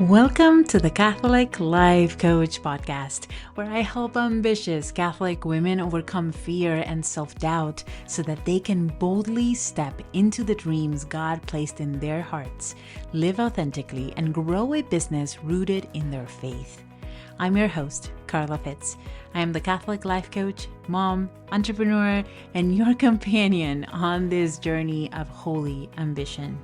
Welcome to the Catholic Life Coach podcast, where I help ambitious Catholic women overcome fear and self-doubt so that they can boldly step into the dreams God placed in their hearts, live authentically, and grow a business rooted in their faith. I'm your host, Carla Fitz. I am the Catholic Life Coach, mom, entrepreneur, and your companion on this journey of holy ambition.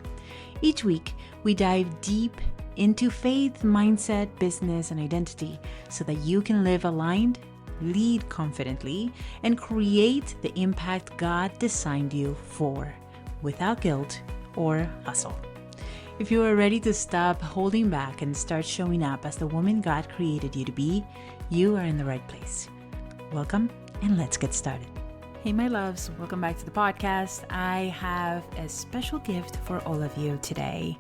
Each week, we dive deep into faith, mindset, business, and identity so that you can live aligned, lead confidently, and create the impact God designed you for without guilt or hustle. If you are ready to stop holding back and start showing up as the woman God created you to be, you are in the right place. Welcome, and let's get started. Hey, my loves, welcome back to the podcast. I have a special gift for all of you today.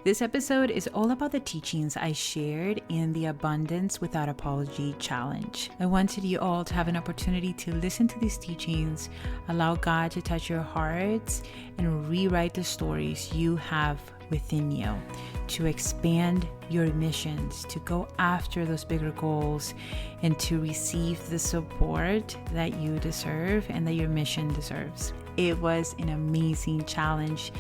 This episode is all about the teachings I shared in the Abundance Without Apology Challenge. I wanted you all to have an opportunity to listen to these teachings, allow God to touch your hearts, and rewrite the stories you have within you to expand your missions, to go after those bigger goals, and to receive the support that you deserve and that your mission deserves. It was an amazing challenge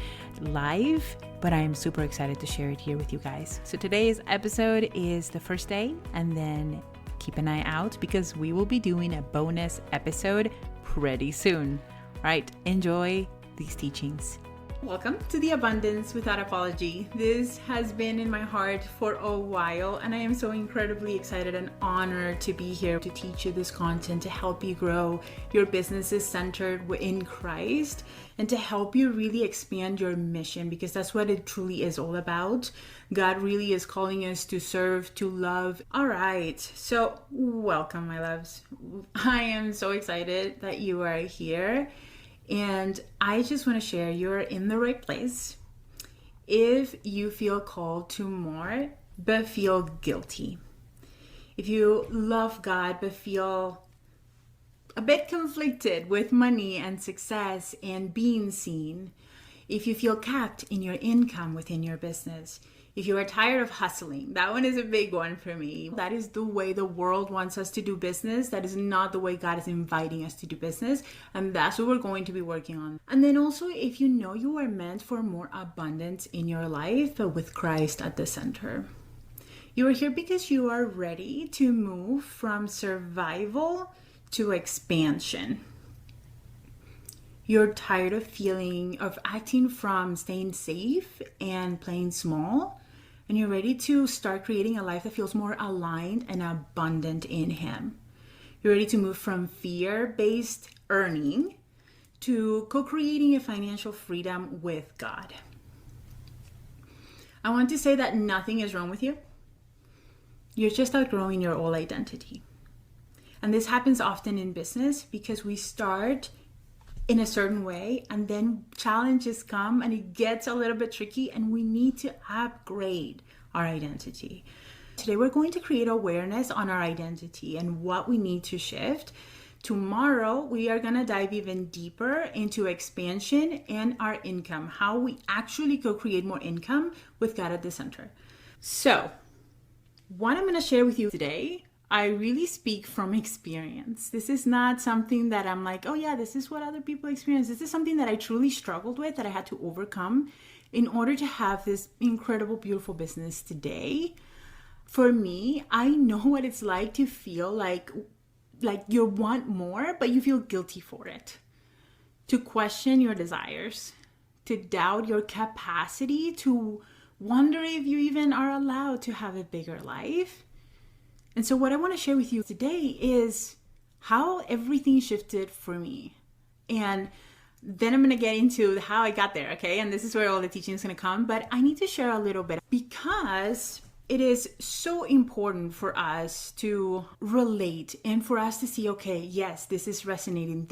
live, but I am super excited to share it here with you guys. So today's episode is the first day, and then keep an eye out because we will be doing a bonus episode pretty soon. All right, enjoy these teachings. Welcome to the Abundance Without Apology. This has been in my heart for a while, and I am so incredibly excited and honored to be here to teach you this content to help you grow your businesses centered in Christ and to help you really expand your mission, because that's what it truly is all about. God really is calling us to serve, to love. All right, so welcome, my loves. I am so excited that you are here. And I just want to share you're in the right place if you feel called to more but feel guilty. If you love God but feel a bit conflicted with money and success and being seen. If you feel capped in your income within your business. If you are tired of hustling, that one is a big one for me. That is the way the world wants us to do business. That is not the way God is inviting us to do business. And that's what we're going to be working on. And then also, if you know you are meant for more abundance in your life, but with Christ at the center. You are here because you are ready to move from survival to expansion. You're tired of acting from staying safe and playing small. And you're ready to start creating a life that feels more aligned and abundant in Him. You're ready to move from fear-based earning to co-creating a financial freedom with God. I want to say that nothing is wrong with you. You're just outgrowing your old identity. And this happens often in business because we start in a certain way, and then challenges come and it gets a little bit tricky, and we need to upgrade our identity. Today we're going to create awareness on our identity and what we need to shift. Tomorrow we are going to dive even deeper into expansion and our income, how we actually co-create more income with God at the center. So what I'm going to share with you today, I really speak from experience. This is not something that I'm like, oh yeah, this is what other people experience. This is something that I truly struggled with, that I had to overcome in order to have this incredible, beautiful business today. For me, I know what it's like to feel like you want more, but you feel guilty for it. To question your desires, to doubt your capacity, to wonder if you even are allowed to have a bigger life. And so what I want to share with you today is how everything shifted for me. And then I'm going to get into how I got there, okay? And this is where all the teaching is going to come. But I need to share a little bit because it is so important for us to relate and for us to see, okay, yes, this is resonating.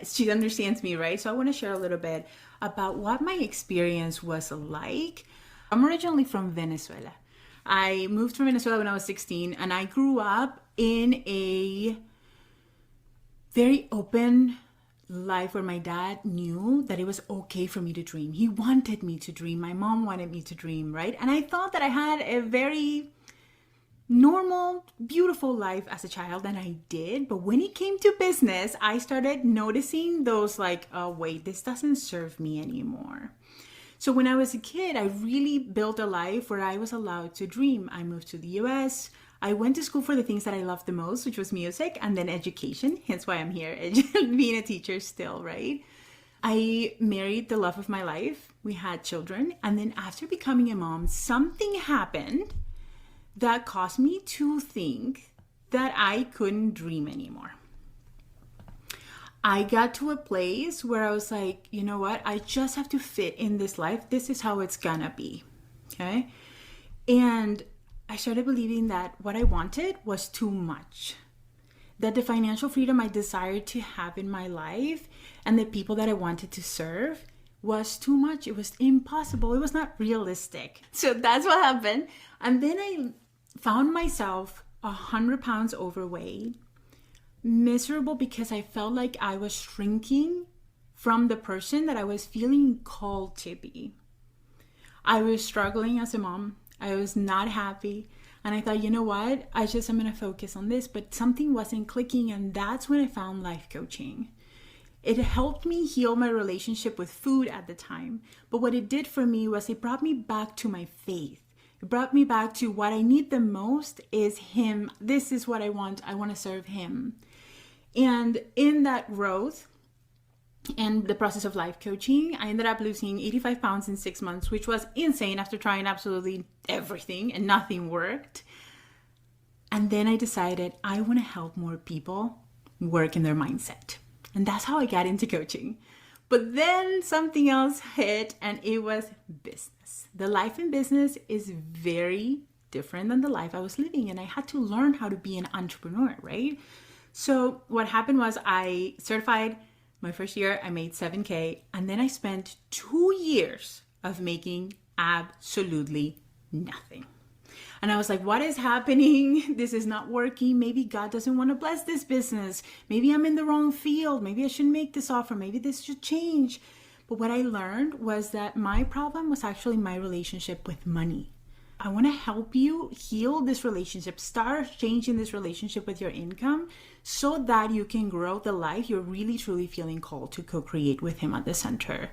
She understands me, right? So I want to share a little bit about what my experience was like. I'm originally from Venezuela. I moved from Venezuela when I was 16, and I grew up in a very open life where my dad knew that it was okay for me to dream. He wanted me to dream. My mom wanted me to dream, right? And I thought that I had a very normal, beautiful life as a child, and I did. But when it came to business, I started noticing those like, oh, wait, this doesn't serve me anymore. So when I was a kid, I really built a life where I was allowed to dream. I moved to the US. I went to school for the things that I loved the most, which was music and then education. Hence why I'm here, being a teacher still, right? I married the love of my life. We had children. And then after becoming a mom, something happened that caused me to think that I couldn't dream anymore. I got to a place where I was like, you know what? I just have to fit in this life. This is how it's gonna be, okay? And I started believing that what I wanted was too much. That the financial freedom I desired to have in my life and the people that I wanted to serve was too much. It was impossible. It was not realistic. So that's what happened. And then I found myself 100 pounds overweight, miserable because I felt like I was shrinking from the person that I was feeling called to be. I was struggling as a mom. I was not happy. And I thought, you know what? I'm going to focus on this. But something wasn't clicking. And that's when I found life coaching. It helped me heal my relationship with food at the time. But what it did for me was it brought me back to my faith. It brought me back to what I need the most is Him. This is what I want. I want to serve Him. And in that growth and the process of life coaching, I ended up losing 85 pounds in 6 months, which was insane after trying absolutely everything and nothing worked. And then I decided I want to help more people work in their mindset. And that's how I got into coaching. But then something else hit, and it was business. The life in business is very different than the life I was living, and I had to learn how to be an entrepreneur, right? So what happened was I certified my first year, I made 7K, and then I spent 2 years of making absolutely nothing. And I was like, what is happening? This is not working. Maybe God doesn't want to bless this business. Maybe I'm in the wrong field. Maybe I shouldn't make this offer. Maybe this should change. But what I learned was that my problem was actually my relationship with money. I want to help you heal this relationship, start changing this relationship with your income so that you can grow the life you're really truly feeling called to co-create with Him at the center.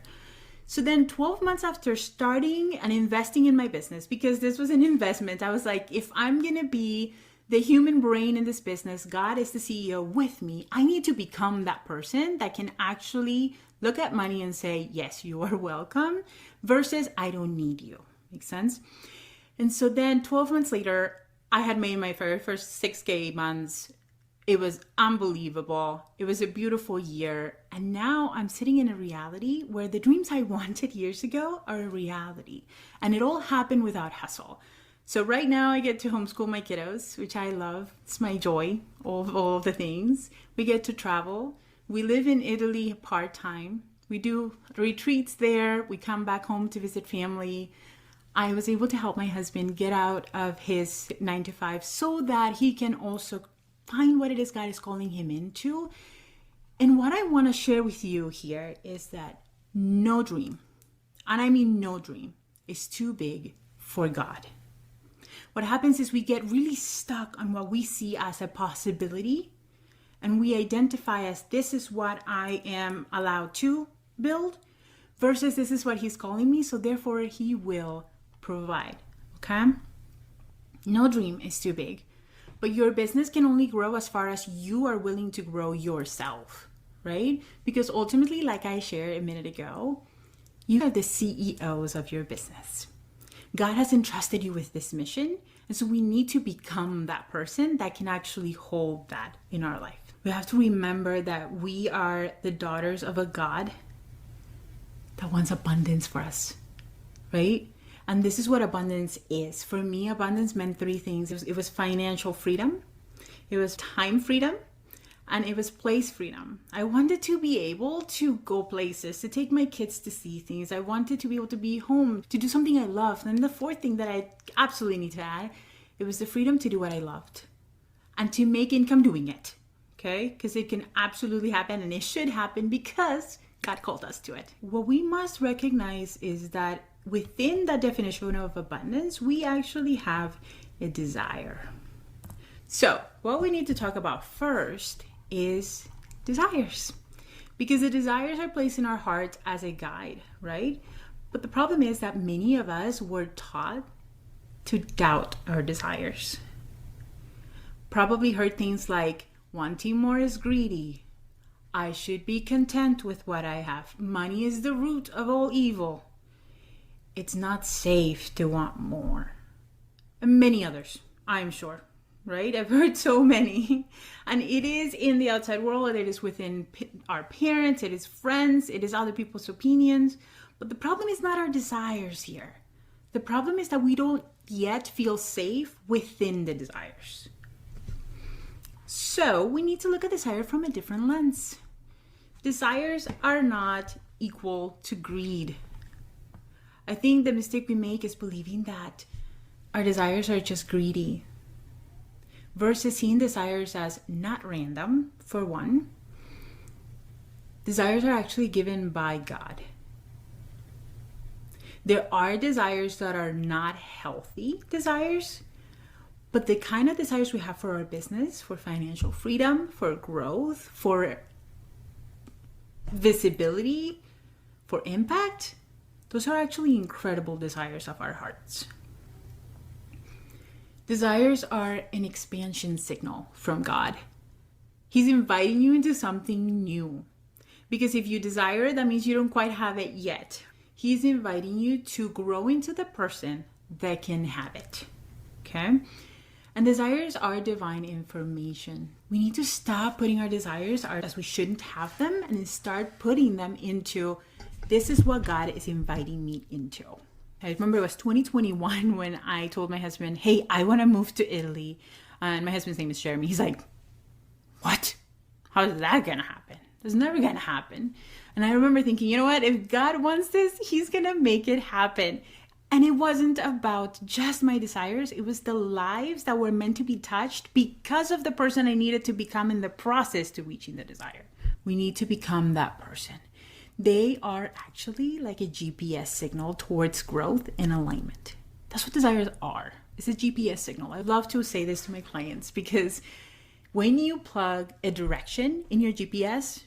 So then 12 months after starting and investing in my business, because this was an investment, I was like, if I'm going to be the human brain in this business, God is the CEO with me, I need to become that person that can actually look at money and say, yes, you are welcome, versus I don't need you. Make sense? And so then 12 months later, I had made my first 6K months. It was unbelievable. It was a beautiful year. And now I'm sitting in a reality where the dreams I wanted years ago are a reality. And it all happened without hustle. So right now I get to homeschool my kiddos, which I love. It's my joy, all of the things. We get to travel. We live in Italy part-time. We do retreats there. We come back home to visit family. I was able to help my husband get out of his 9-to-5 so that he can also find what it is God is calling him into. And what I want to share with you here is that no dream, and I mean no dream, is too big for God. What happens is we get really stuck on what we see as a possibility, and we identify as this is what I am allowed to build versus this is what He's calling me, so therefore He will provide. Okay? No dream is too big. But your business can only grow as far as you are willing to grow yourself, right? Because ultimately, like I shared a minute ago, you are the CEOs of your business. God has entrusted you with this mission. And so we need to become that person that can actually hold that in our life. We have to remember that we are the daughters of a God that wants abundance for us, right? And this is what abundance is. For me, abundance meant three things. It was financial freedom, it was time freedom, and it was place freedom. I wanted to be able to go places, to take my kids to see things. I wanted to be able to be home, to do something I loved. And the fourth thing that I absolutely need to add, it was the freedom to do what I loved and to make income doing it. okay? Because it can absolutely happen, and it should happen because God called us to it. What we must recognize is that within that definition of abundance, we actually have a desire. So what we need to talk about first is desires, because the desires are placed in our hearts as a guide, right? But the problem is that many of us were taught to doubt our desires. Probably heard things like, wanting more is greedy. I should be content with what I have. Money is the root of all evil. It's not safe to want more. And many others, I'm sure, right? I've heard so many. And it is in the outside world, it is within our parents, it is friends, it is other people's opinions. But the problem is not our desires here. The problem is that we don't yet feel safe within the desires. So we need to look at desire from a different lens. Desires are not equal to greed. I think the mistake we make is believing that our desires are just greedy, versus seeing desires as not random, for one. Desires are actually given by God. There are desires that are not healthy desires, but the kind of desires we have for our business, for financial freedom, for growth, for visibility, for impact, those are actually incredible desires of our hearts. Desires are an expansion signal from God. He's inviting you into something new. Because if you desire, that means you don't quite have it yet. He's inviting you to grow into the person that can have it. Okay? And desires are divine information. We need to stop putting our desires as we shouldn't have them and start putting them into, this is what God is inviting me into. I remember it was 2021 when I told my husband, hey, I want to move to Italy. And my husband's name is Jeremy. He's like, what? How is that going to happen? It's never going to happen. And I remember thinking, you know what? If God wants this, he's going to make it happen. And it wasn't about just my desires. It was the lives that were meant to be touched because of the person I needed to become in the process to reaching the desire. We need to become that person. They are actually like a GPS signal towards growth and alignment. That's what desires are. It's a GPS signal. I love to say this to my clients because when you plug a direction in your GPS,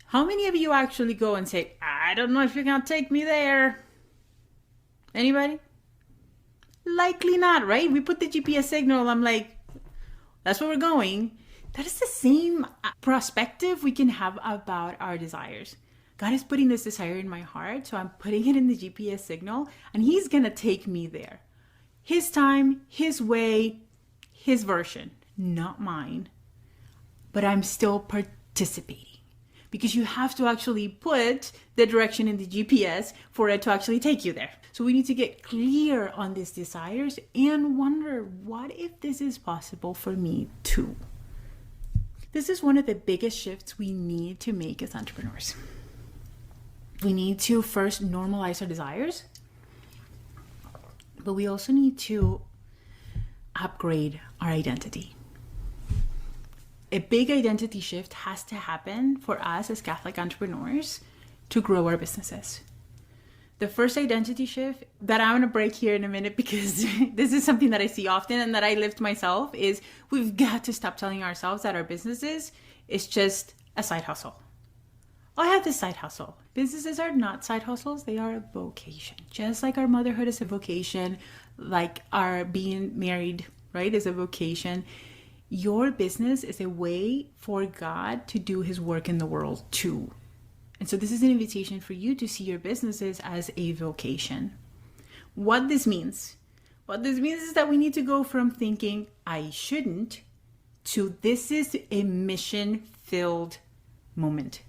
how many of you actually go and say, I don't know if you're going to take me there? Anybody? Likely not, right? We put the GPS signal. I'm like, that's where we're going. That is the same perspective we can have about our desires. God is putting this desire in my heart, so I'm putting it in the GPS signal, and he's going to take me there. His time, his way, his version, not mine. But I'm still participating. Because you have to actually put the direction in the GPS for it to actually take you there. So we need to get clear on these desires and wonder, what if this is possible for me too? This is one of the biggest shifts we need to make as entrepreneurs. We need to first normalize our desires, but we also need to upgrade our identity. A big identity shift has to happen for us as Catholic entrepreneurs to grow our businesses. The first identity shift that I'm going to break here in a minute, because this is something that I see often and that I lived myself, is we've got to stop telling ourselves that our businesses is just a side hustle. Oh, I have this side hustle. Businesses are not side hustles. They are a vocation. Just like our motherhood is a vocation, like our being married, right, is a vocation. Your business is a way for God to do his work in the world too. And so this is an invitation for you to see your businesses as a vocation. What this means is that we need to go from thinking I shouldn't to this is a mission-filled moment.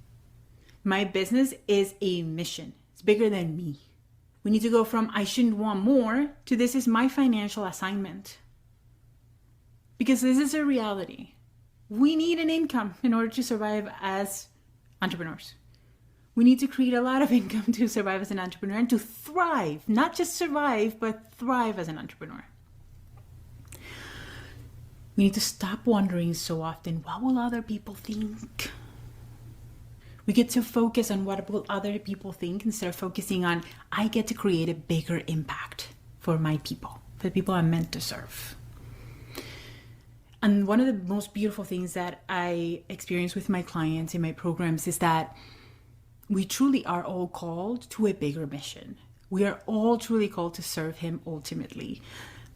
My business is a mission. It's bigger than me. We need to go from I shouldn't want more to this is my financial assignment. Because this is a reality. We need an income in order to survive as entrepreneurs. We need to create a lot of income to survive as an entrepreneur and to thrive, not just survive, but thrive as an entrepreneur. We need to stop wondering so often, what will other people think? We get to focus on what will other people think instead of focusing on, I get to create a bigger impact for my people, for the people I'm meant to serve. And one of the most beautiful things that I experience with my clients in my programs is that we truly are all called to a bigger mission. We are all truly called to serve Him ultimately.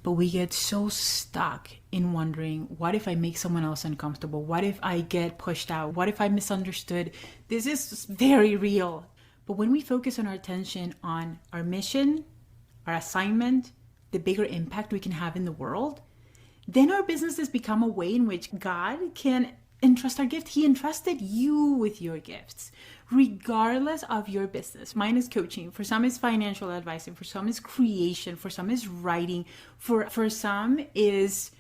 But we get so stuck in wondering, what if I make someone else uncomfortable? What if I get pushed out? What if I'm misunderstood? This is very real. But when we focus on our attention on our mission, our assignment, the bigger impact we can have in the world, then our businesses become a way in which God can entrust our gift. He entrusted you with your gifts, regardless of your business. Mine is coaching. For some is financial advising. For some is creation. For some is writing. For some is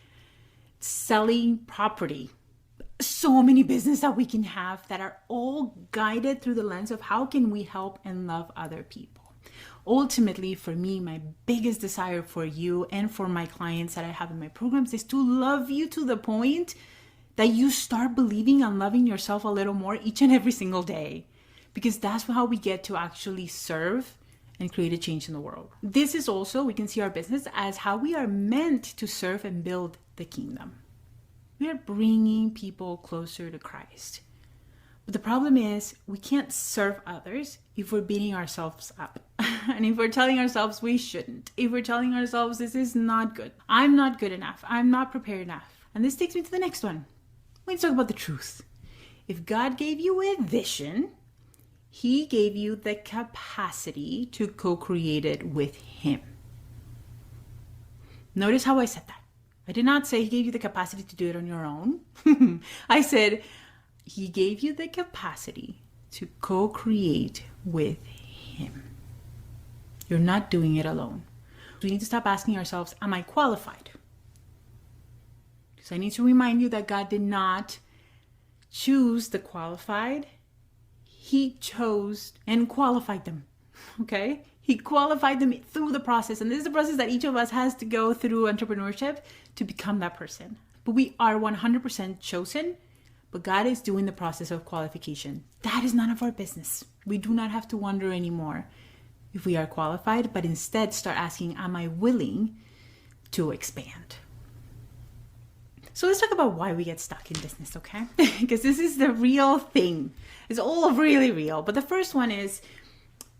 selling property. So many businesses that we can have that are all guided through the lens of how can we help and love other people. Ultimately, for me, my biggest desire for you and for my clients that I have in my programs is to love you to the point that you start believing and loving yourself a little more each and every single day. Because that's how we get to actually serve and create a change in the world. This is also, we can see our business as how we are meant to serve and build the kingdom. We are bringing people closer to Christ. But the problem is we can't serve others if we're beating ourselves up. And if we're telling ourselves we shouldn't. If we're telling ourselves this is not good. I'm not good enough. I'm not prepared enough. And this takes me to the next one. Let's talk about the truth. If God gave you a vision, He gave you the capacity to co-create it with Him. Notice how I said that. I did not say He gave you the capacity to do it on your own. I said He gave you the capacity to co-create with Him. You're not doing it alone. We need to stop asking ourselves, am I qualified? Because I need to remind you that God did not choose the qualified. He chose and qualified them, okay? He qualified them through the process. And this is the process that each of us has to go through entrepreneurship to become that person. But we are 100% chosen, but God is doing the process of qualification. That is none of our business. We do not have to wonder anymore if we are qualified, but instead start asking, am I willing to expand? So let's talk about why we get stuck in business, okay? Because this is the real thing. It's all really real. But the first one is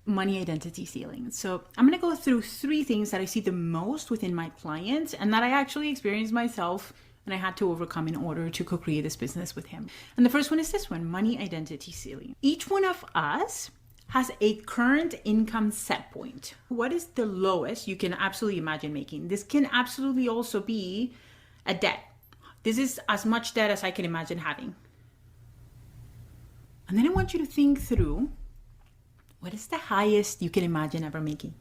money identity stealing. So I'm going to go through 3 things that I see the most within my clients and that I actually experienced myself and I had to overcome in order to co-create this business with Him. And the first one is this one, money identity stealing. Each one of us has a current income set point. What is the lowest you can absolutely imagine making? This can absolutely also be a debt. This is as much debt as I can imagine having. And then I want you to think through, what is the highest you can imagine ever making?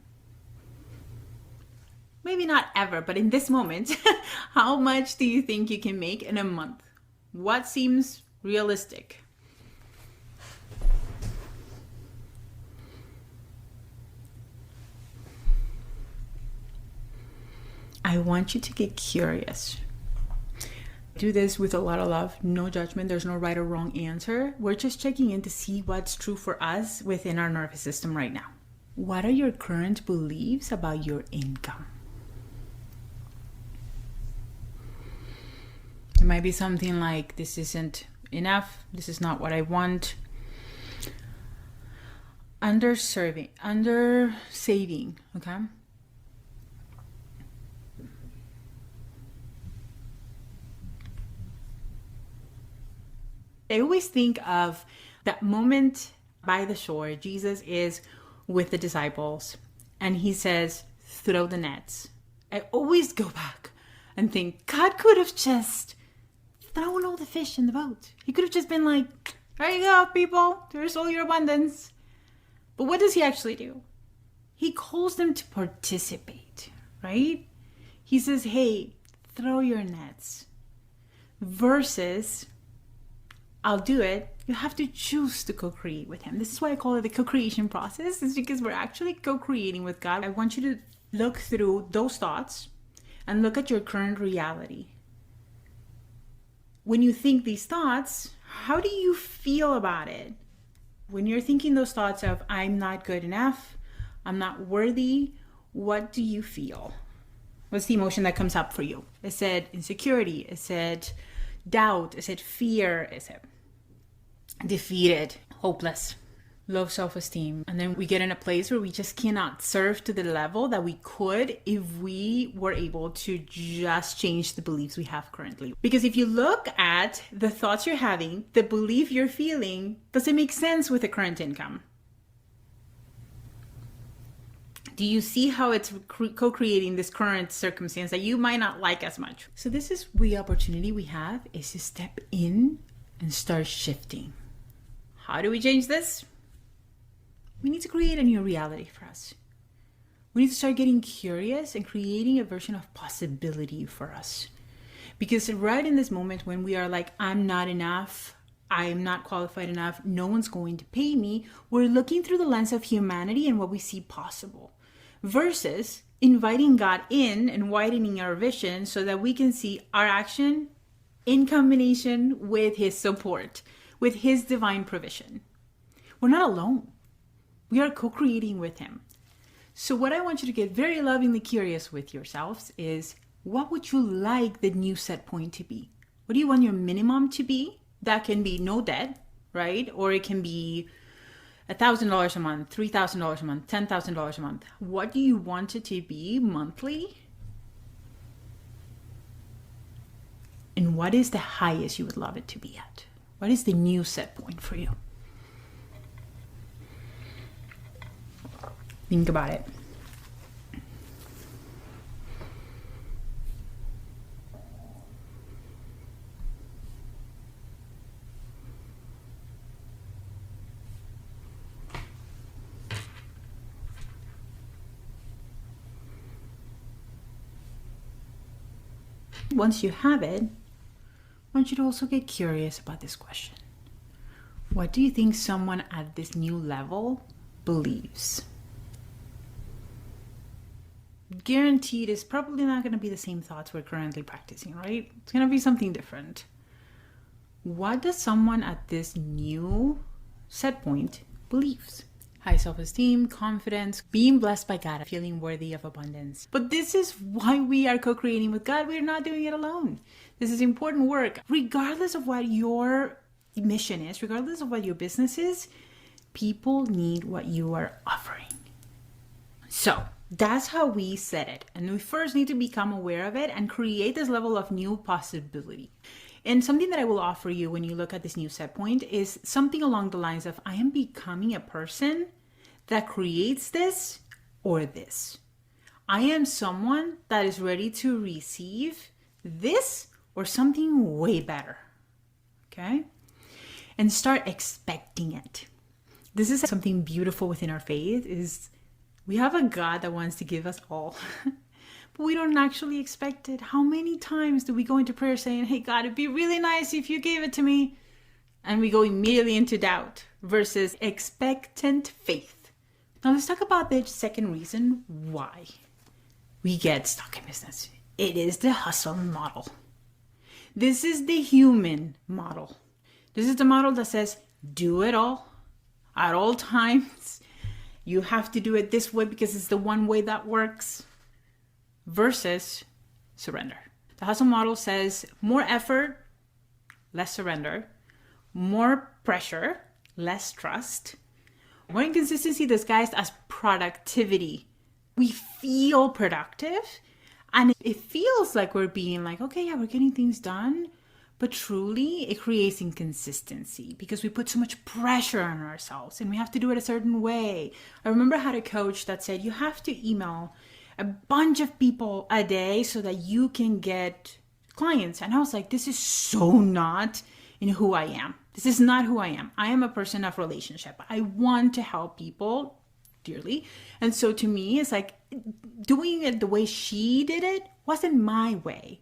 Maybe not ever, but in this moment, how much do you think you can make in a month? What seems realistic? I want you to get curious. Do this with a lot of love, no judgment. There's no right or wrong answer. We're just checking in to see what's true for us within our nervous system right now. What are your current beliefs about your income? It might be something like, this isn't enough. This is not what I want. Under saving, okay? I always think of that moment by the shore. Jesus is with the disciples and He says, throw the nets. I always go back and think, God could have just thrown all the fish in the boat. He could have just been like, there you go, people. There's all your abundance. But what does He actually do? He calls them to participate, right? He says, hey, throw your nets. Versus, I'll do it. You have to choose to co-create with Him. This is why I call it the co-creation process. It's because we're actually co-creating with God. I want you to look through those thoughts and look at your current reality. when you think these thoughts, how do you feel about it? When you're thinking those thoughts of, I'm not good enough, I'm not worthy, what do you feel? What's the emotion that comes up for you? Is it insecurity? Is it doubt? Is it fear? Is it defeated, hopeless, low self-esteem? And then we get in a place where we just cannot serve to the level that we could if we were able to just change the beliefs we have currently. Because if you look at the thoughts you're having, the belief you're feeling, does it make sense with the current income? Do you see how it's co-creating this current circumstance that you might not like as much? So this is the opportunity we have, is to step in and start shifting. How do we change this? We need to create a new reality for us. We need to start getting curious and creating a version of possibility for us. Because right in this moment when we are like, I'm not enough, I am not qualified enough, no one's going to pay me, we're looking through the lens of humanity and what we see possible. Versus inviting God in and widening our vision so that we can see our action in combination with His support, with His divine provision. We're not alone. We are co-creating with Him. So what I want you to get very lovingly curious with yourselves is, what would you like the new set point to be? What do you want your minimum to be? That can be no debt, right? Or it can be $1,000 a month, $3,000 a month, $10,000 a month. What do you want it to be monthly? And what is the highest you would love it to be at? What is the new set point for you? Think about it. Once you have it, I want you to also get curious about this question. What do you think someone at this new level believes? Guaranteed it's probably not going to be the same thoughts we're currently practicing, right? It's going to be something different. What does someone at this new set point believes? High self-esteem, confidence, being blessed by God, feeling worthy of abundance. But this is why we are co-creating with God. We're not doing it alone. This is important work. Regardless of what your mission is, regardless of what your business is, people need what you are offering. So that's how we set it. And we first need to become aware of it and create this level of new possibility. And something that I will offer you when you look at this new set point is something along the lines of, I am becoming a person that creates this or this. I am someone that is ready to receive this or something way better. Okay? And start expecting it. This is something beautiful within our faith, is we have a God that wants to give us all. But we don't actually expect it. How many times do we go into prayer saying, hey, God, it'd be really nice if you gave it to me? And we go immediately into doubt versus expectant faith. Now let's talk about the second reason why we get stuck in business. It is the hustle model. This is the human model. This is the model that says, do it all at all times. You have to do it this way because it's the one way that works. Versus surrender. The hustle model says more effort, less surrender, more pressure, less trust, more inconsistency disguised as productivity. We feel productive and it feels like we're being like, okay, yeah, we're getting things done. But truly, it creates inconsistency because we put so much pressure on ourselves and we have to do it a certain way. I remember I had a coach that said, you have to email a bunch of people a day so that you can get clients. And I was like, this is so not in who I am. This is not who I am. I am a person of relationship. I want to help people dearly. And so to me, it's like doing it the way she did it wasn't my way.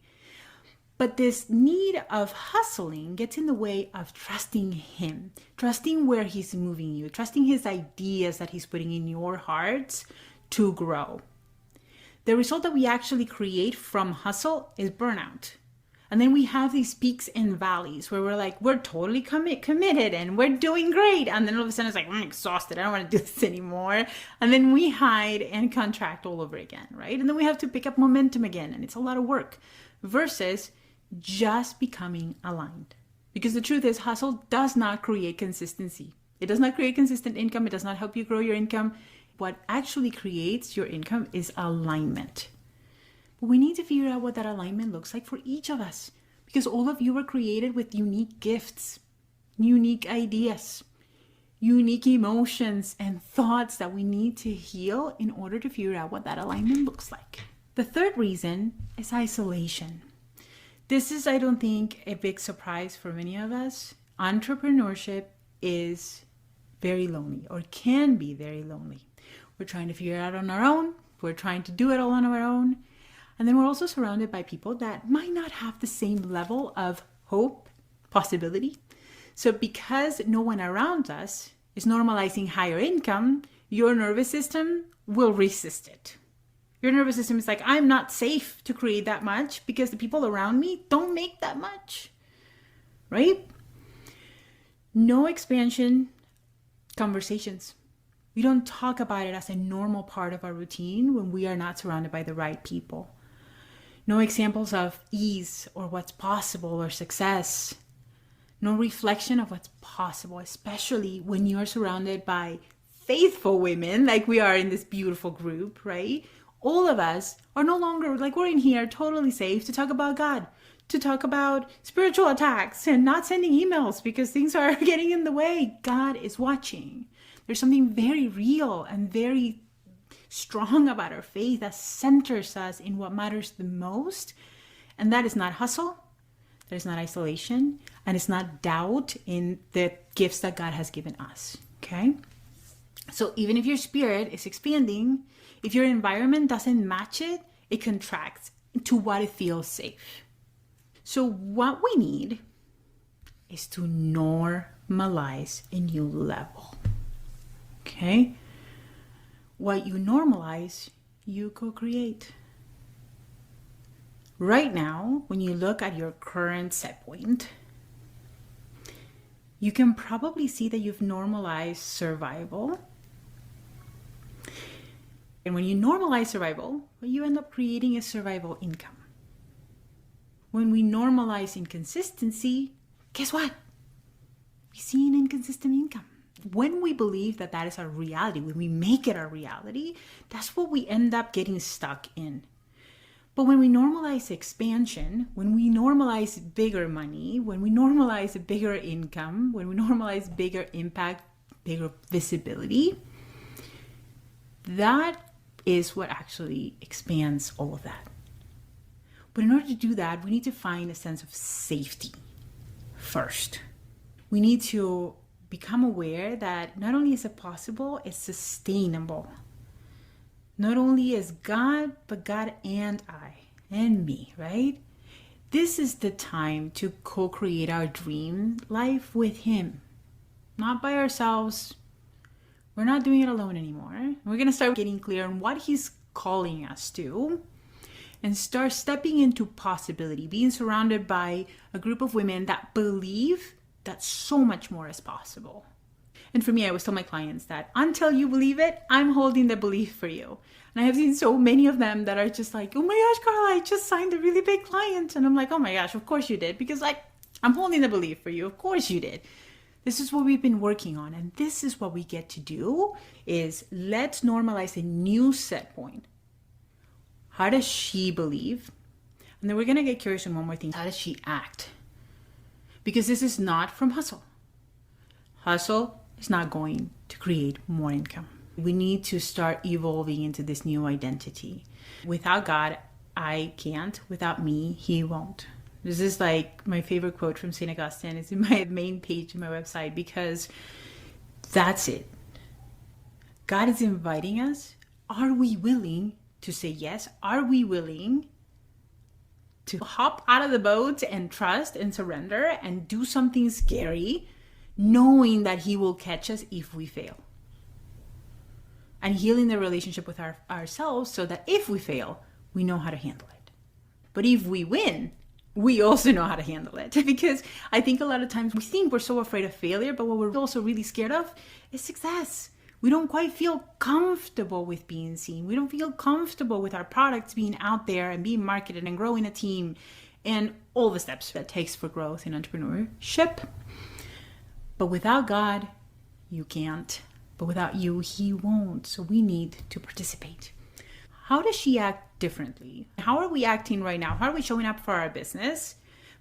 But this need of hustling gets in the way of trusting him, trusting where he's moving you, trusting his ideas that he's putting in your hearts to grow. The result that we actually create from hustle is burnout. And then we have these peaks and valleys where we're like, we're totally committed and we're doing great. And then all of a sudden it's like, I'm exhausted. I don't want to do this anymore. And then we hide and contract all over again, right? And then we have to pick up momentum again. And it's a lot of work versus just becoming aligned. Because the truth is, hustle does not create consistency. It does not create consistent income. It does not help you grow your income. What actually creates your income is alignment. But we need to figure out what that alignment looks like for each of us, because all of you are created with unique gifts, unique ideas, unique emotions and thoughts that we need to heal in order to figure out what that alignment looks like. The third reason is isolation. This is, I don't think, a big surprise for many of us. Entrepreneurship is very lonely, or can be very lonely. We're trying to figure it out on our own. We're trying to do it all on our own. And then we're also surrounded by people that might not have the same level of hope, possibility. So because no one around us is normalizing higher income, your nervous system will resist it. Your nervous system is like, I'm not safe to create that much because the people around me don't make that much, right? No expansion conversations. We don't talk about it as a normal part of our routine when we are not surrounded by the right people. No examples of ease or what's possible or success. No reflection of what's possible, especially when you're surrounded by faithful women like we are in this beautiful group, right? All of us are no longer, like, we're in here totally safe to talk about God, to talk about spiritual attacks and not sending emails because things are getting in the way. God is watching. There's something very real and very strong about our faith that centers us in what matters the most. And that is not hustle. That is not isolation. And it's not doubt in the gifts that God has given us. Okay? So even if your spirit is expanding, if your environment doesn't match it, it contracts to what it feels safe. So what we need is to normalize a new level. Okay? What you normalize, you co-create. Right now, when you look at your current set point, you can probably see that you've normalized survival. And when you normalize survival, well, you end up creating a survival income. When we normalize inconsistency, guess what? We see an inconsistent income. When we believe that that is our reality, when we make it our reality, that's what we end up getting stuck in. But when we normalize expansion, when we normalize bigger money, when we normalize a bigger income, when we normalize bigger impact, bigger visibility, that is what actually expands all of that. But in order to do that, we need to find a sense of safety first. We need to become aware that not only is it possible, it's sustainable. Not only is God, but God and I and me, right? This is the time to co-create our dream life with Him, not by ourselves. We're not doing it alone anymore. We're going to start getting clear on what He's calling us to and start stepping into possibility, being surrounded by a group of women that believe that so much more is possible. And for me, I always tell my clients that until you believe it, I'm holding the belief for you. And I have seen so many of them that are just like, oh my gosh, Carla, I just signed a really big client. And I'm like, oh my gosh, of course you did. Because I'm holding the belief for you. Of course you did. This is what we've been working on. And this is what we get to do is let's normalize a new set point. How does she believe? And then we're going to get curious on one more thing. How does she act? Because this is not from hustle. Hustle is not going to create more income. We need to start evolving into this new identity. Without God, I can't. Without me, He won't. This is like my favorite quote from St. Augustine. It's in my main page of my website because that's it. God is inviting us. Are we willing to say yes? Are we willing to hop out of the boat and trust and surrender and do something scary, knowing that He will catch us if we fail? And healing the relationship with ourselves so that if we fail, we know how to handle it. But if we win, we also know how to handle it. Because I think a lot of times we think we're so afraid of failure, but what we're also really scared of is success. We don't quite feel comfortable with being seen. We don't feel comfortable with our products being out there and being marketed and growing a team and all the steps that takes for growth in entrepreneurship. But without God, you can't. But without you, He won't. So we need to participate. How does she act differently? How are we acting right now? How are we showing up for our business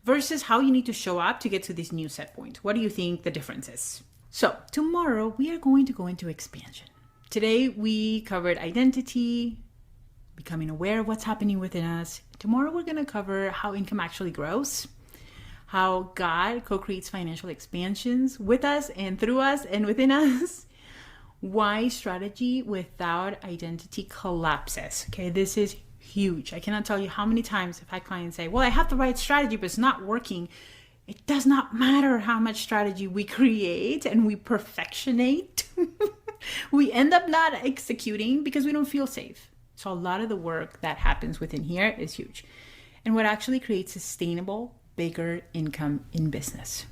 versus how you need to show up to get to this new set point? What do you think the difference is? So tomorrow we are going to go into expansion. Today we covered identity, becoming aware of what's happening within us. Tomorrow we're going to cover how income actually grows, how God co-creates financial expansions with us and through us and within us. Why strategy without identity collapses. Okay, this is huge. I cannot tell you how many times I've had clients say, well, I have the right strategy, but it's not working. It does not matter how much strategy we create and we perfectionate. We end up not executing because we don't feel safe. So a lot of the work that happens within here is huge. And what actually creates sustainable, bigger income in business.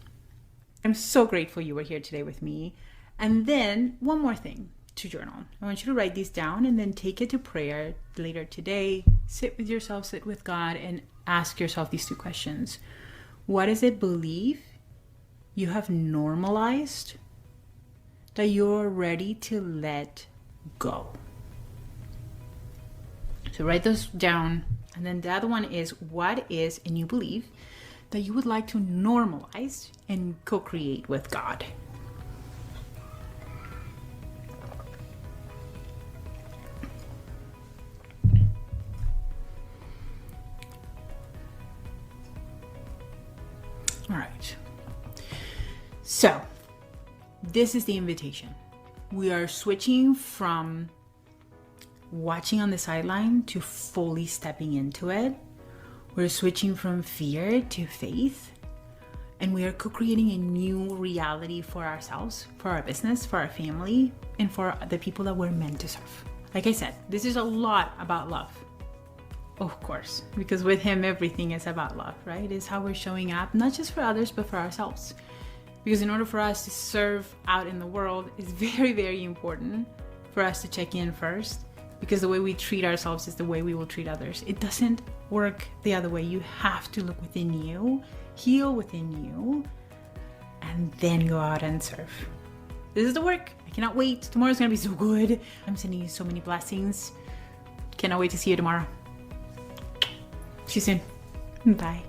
I'm so grateful you were here today with me. And then one more thing to journal. I want you to write these down and then take it to prayer later today. Sit with yourself, sit with God, and ask yourself these two questions. What is it believe you have normalized that you're ready to let go? So write those down. And then the other one is, what is a new belief that you would like to normalize and co-create with God? All right. So this is the invitation. We are switching from watching on the sideline to fully stepping into it. We're switching from fear to faith. And we are co-creating a new reality for ourselves, for our business, for our family, and for the people that we're meant to serve. Like I said, this is a lot about love. Of course, because with Him, everything is about love, right? It's how we're showing up, not just for others, but for ourselves. Because in order for us to serve out in the world, it's very, very important for us to check in first. Because the way we treat ourselves is the way we will treat others. It doesn't work the other way. You have to look within you, heal within you, and then go out and serve. This is the work. I cannot wait. Tomorrow's going to be so good. I'm sending you so many blessings. Cannot wait to see you tomorrow. See you soon. Bye.